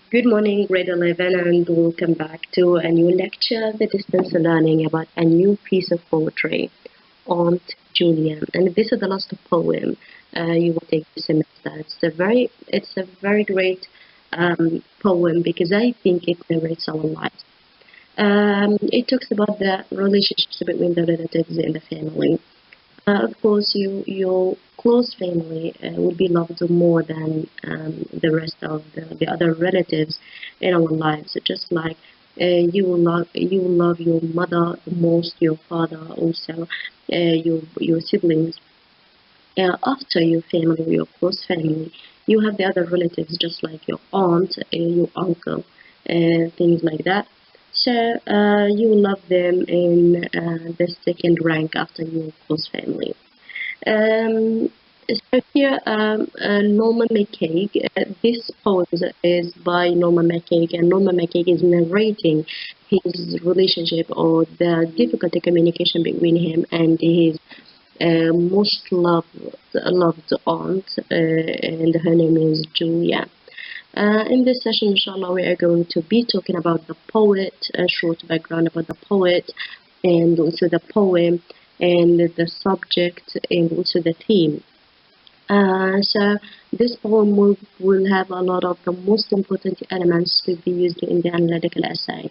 Good morning, grade 11, and welcome back to a new lecture, the distance learning about a new piece of poetry, Aunt Julia. And this is the last poem you will take this semester. It's a very great poem because I think it narrates our lives. It talks about the relationships between the relatives in the family. Of course, your close family will be loved more than the rest of the other relatives in our lives. Just like you will love your mother most, your father also, your siblings. After your family, your close family, you have the other relatives, just like your aunt, your uncle, things like that. So you will love them in the second rank after your close family. Um, so here, Norman Maccaig. This poem is by Norman Maccaig, and Norman Maccaig is narrating his relationship or the difficult communication between him and his most loved aunt, and her name is Julia. In this session, inshallah, we are going to be talking about the poet, a short background about the poet, and also the poem, and the subject, and also the theme. So this poem will have a lot of the most important elements to be used in the analytical essay.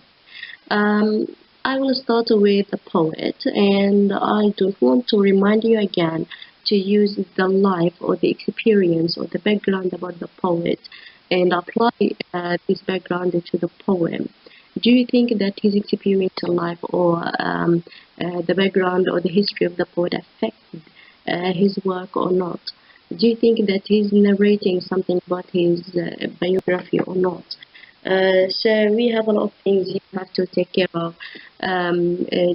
Um, I will start with the poet, and I don't want to remind you again to use the life or the experience or the background about the poet and apply this background to the poem. Do you think that his experience in life or the background or the history of the poet affected his work or not? Do you think that he's narrating something about his biography or not? So we have a lot of things you have to take care of,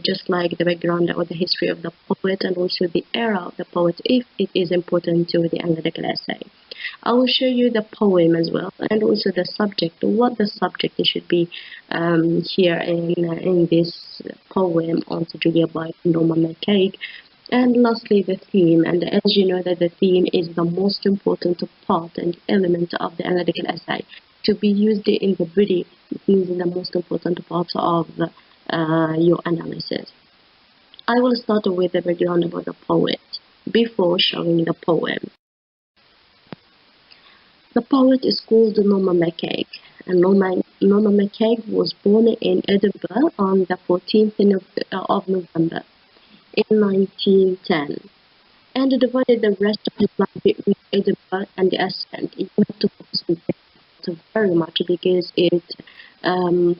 just like the background or the history of the poet and also the era of the poet, if it is important to the analytical essay. I will show you the poem as well, and also the subject, what the subject should be here in this poem, Aunt Julia by Norman Maccaig. And lastly, the theme. And as you know that the theme is the most important part and element of the analytical essay. To be used in the body, it means the most important part of your analysis. I will start with the background about the poet before showing the poem. The poet is called Norman Maccaig, and Norman Maccaig was born in Edinburgh on the 14th of November in 1910, and divided the rest of his life between Edinburgh and the Ascent. You have to focus on that very much because it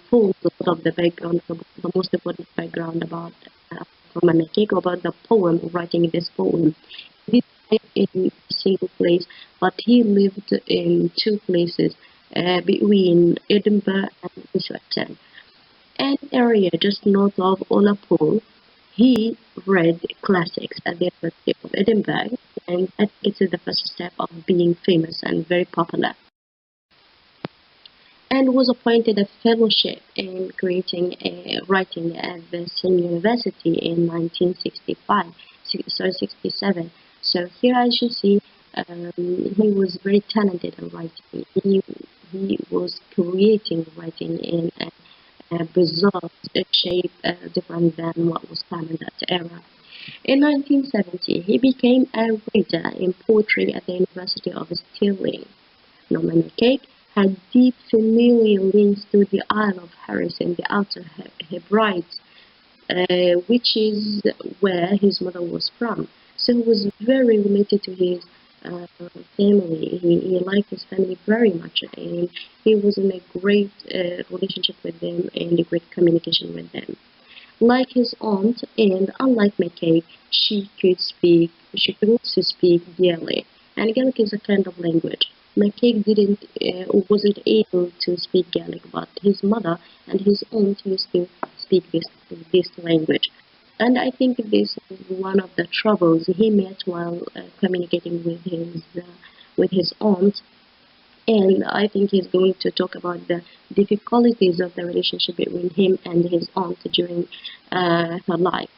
forms a lot of the background, the most important background about Norman Maccaig, about the poem, writing this poem. He lived in a single place, but he lived in two places between Edinburgh and Mashaly, an area just north of Ullapool. He read classics at the University of Edinburgh, and I think it's the first step of being famous and very popular, and was appointed a fellowship in writing at the same university in 1967. So here as you see, he was very talented in writing. He was creating writing in a bizarre shape, different than what was common that era. In 1970, he became a reader in poetry at the University of Stirling. Norman Maccaig had deep familial links to the Isle of Harris in the Outer Hebrides, which is where his mother was from. So he was very related to his family. He liked his family very much, and he was in a great relationship with them and a great communication with them. Like his aunt, and unlike Maccaig, she could also speak Gaelic, and Gaelic is a kind of language. Maccaig wasn't able to speak Gaelic, but his mother and his aunt used to speak this language. And I think this is one of the troubles he met while communicating with his aunt. And I think he's going to talk about the difficulties of the relationship between him and his aunt during her life.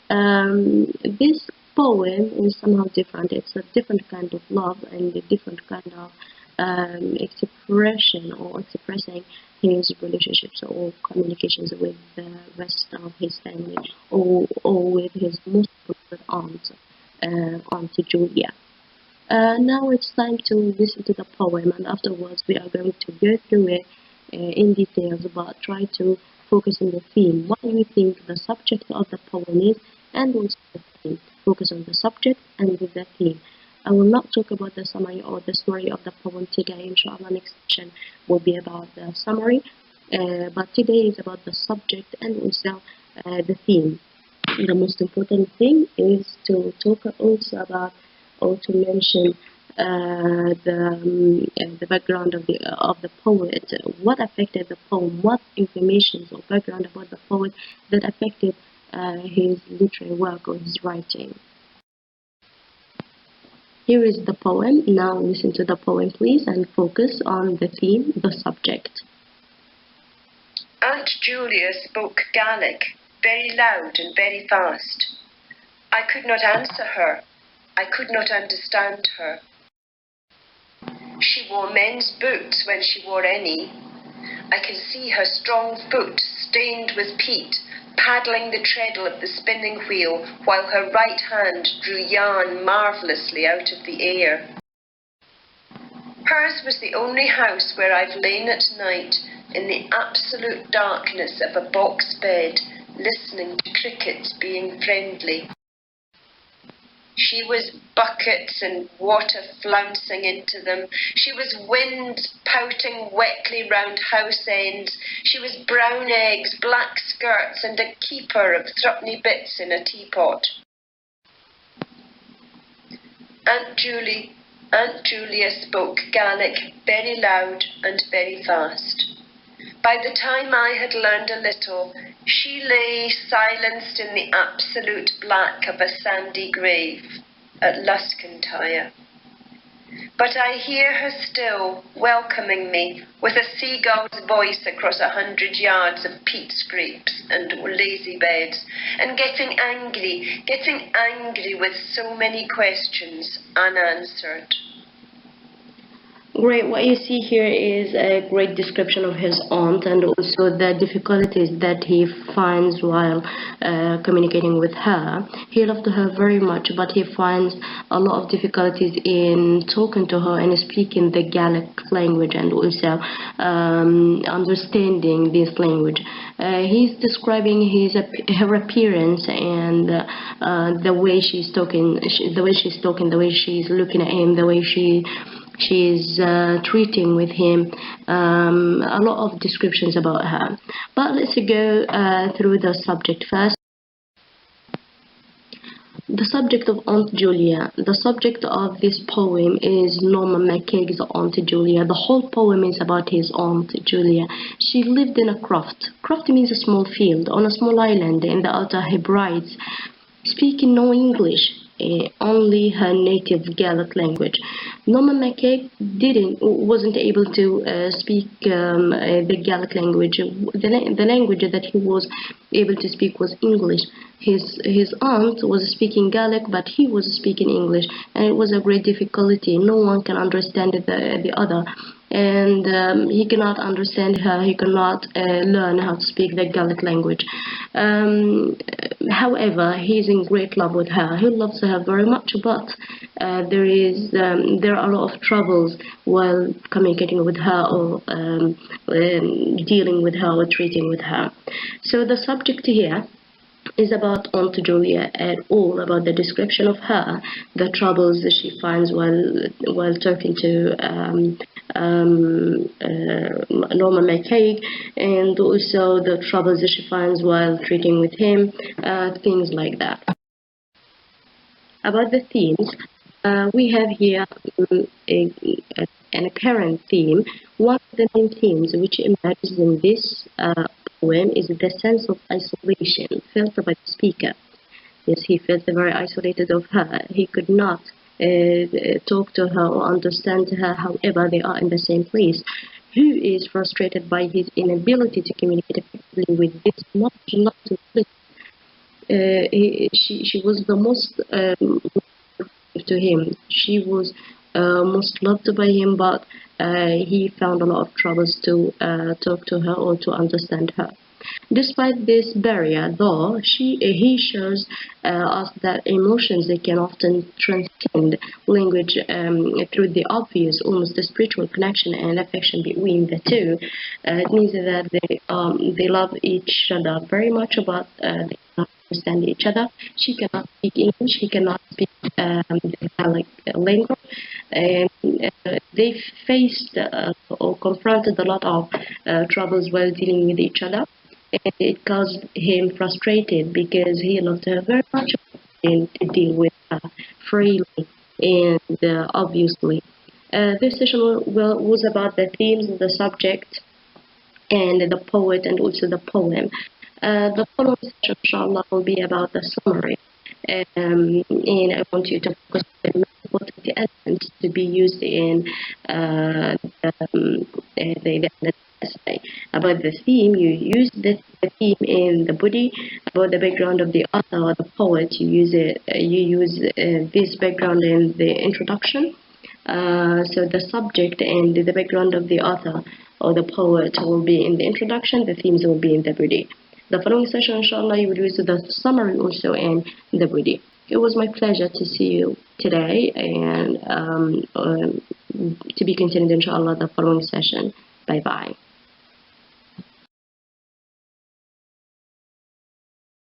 This poem is somehow different. It's a different kind of love and a different kind of expression or expressing his relationships or communications with the rest of his family, or with his most beloved aunt, Aunt Julia. Now it's time to listen to the poem, and afterwards we are going to go through it in details, but try to focus on the theme. What do you think the subject of the poem is, and also the theme? Focus on the subject and with the theme. I will not talk about the summary or the story of the poem today. Inshallah, next session will be about the summary, but today is about the subject and also the theme. The most important thing is to talk also about, or to mention the background of the poet. What affected the poem? What information or background about the poet that affected his literary work or his writing? Here is the poem. Now listen to the poem, please, and focus on the theme, the subject. Aunt Julia spoke Gaelic, very loud and very fast. I could not answer her. I could not understand her. She wore men's boots when she wore any. I can see her strong foot, stained with peat, paddling the treadle of the spinning wheel, while her right hand drew yarn marvellously out of the air. Hers was the only house where I've lain at night, in the absolute darkness of a box bed, listening to crickets being friendly. She was buckets and water flouncing into them. She was wind pouting wetly round house ends. She was brown eggs, black skirts, and a keeper of threepenny bits in a teapot. Aunt Julia spoke Gaelic very loud and very fast. By the time I had learned a little, she lay silenced in the absolute black of a sandy grave at Luscantire. But I hear her still, welcoming me, with a seagull's voice across 100 yards of peat scrapes and lazy beds, and getting angry with so many questions unanswered. Great. What you see here is a great description of his aunt, and also the difficulties that he finds while communicating with her. He loved her very much, but he finds a lot of difficulties in talking to her and speaking the Gaelic language, and also understanding this language. He's describing her appearance and the way she's talking, the way she's looking at him, the way she's treating with him, a lot of descriptions about her. But let's go through the subject first. The subject of Aunt Julia. The subject of this poem is Maccaig's Aunt Julia. The whole poem is about his Aunt Julia. She lived in a croft. Croft means a small field on a small island in the Outer Hebrides, speaking no English, only her native Gaelic language. Maccaig wasn't able to speak the Gaelic language. The language that he was able to speak was English. His aunt was speaking Gaelic, but he was speaking English, and it was a great difficulty. No one can understand the other, and he cannot understand her. He cannot learn how to speak the Gaelic language. However, he's in great love with her. He loves her very much, but there are a lot of troubles while communicating with her, or dealing with her, or treating with her. So the subject here is about Aunt Julia, and all about the description of her, the troubles that she finds while talking to Maccaig, and also the troubles that she finds while treating with him, things like that. About the themes, we have here an apparent theme. One of the main themes which emerges in this poem is the sense of isolation felt by the speaker. Yes, he felt very isolated of her. He could not talk to her or understand her, however they are in the same place. He is frustrated by his inability to communicate effectively with this much loved relative. She was the most to him. She was most loved by him, but he found a lot of troubles to talk to her or to understand her. Despite this barrier, though, he shows us that emotions, they can often transcend language through the obvious, almost the spiritual connection and affection between the two. It means that they love each other very much, but they cannot understand each other. She cannot speak English. He cannot speak the Gaelic language. And they faced or confronted a lot of troubles while dealing with each other. And it caused him frustrated because he loved her very much and to deal with her freely and obviously. This session was about the themes, the subject, and the poet, and also the poem. The following session, inshallah, will be about the summary. And I want you to focus on the most important elements to be used in the essay. About the theme, you use the theme in the body. About the background of the author or the poet, you use this background in the introduction. So the subject and the background of the author or the poet will be in the introduction. The themes will be in the body. The following session, inshallah, you will use the summary also in the body. It was my pleasure to see you today, and to be continued, inshallah, the following session. Bye bye.